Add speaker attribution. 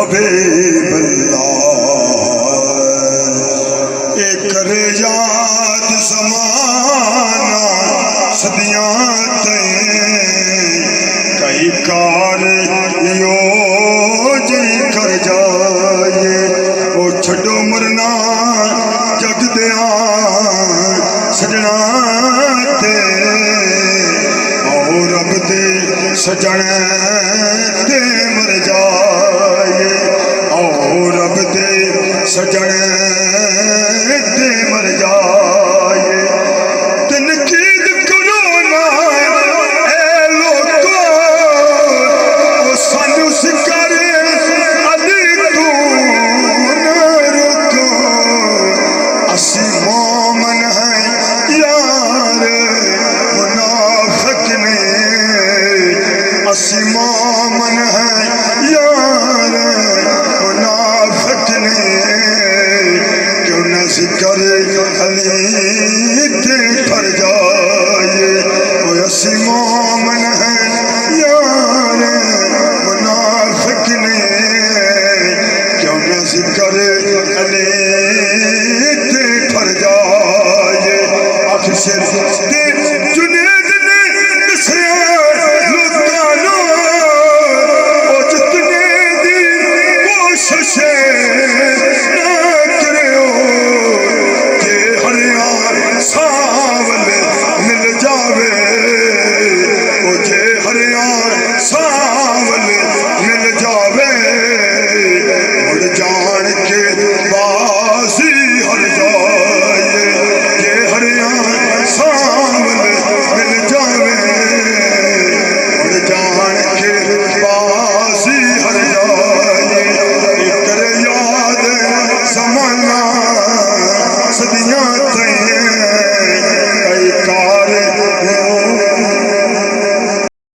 Speaker 1: हबीबल्लाह। एक करे याद ज़माना सदियां ते कई कार यो जी कर जाए। ओ छड़ो मरना जग दिया सजना ते रब दे सजन ते मर जाए। रब दे सजन ते मर जाए। दिन कीद करो ना ए लोगो सानू सिकारे अली तू न रुको। असी मोमन है यार मुनाफिक ने। असी मोमन है यार मुनाफिक ने। क्यों न जिक्र अली ते कर जाए। असी मोमन है यार मुनाफिक ने। क्यों न जिक्र अली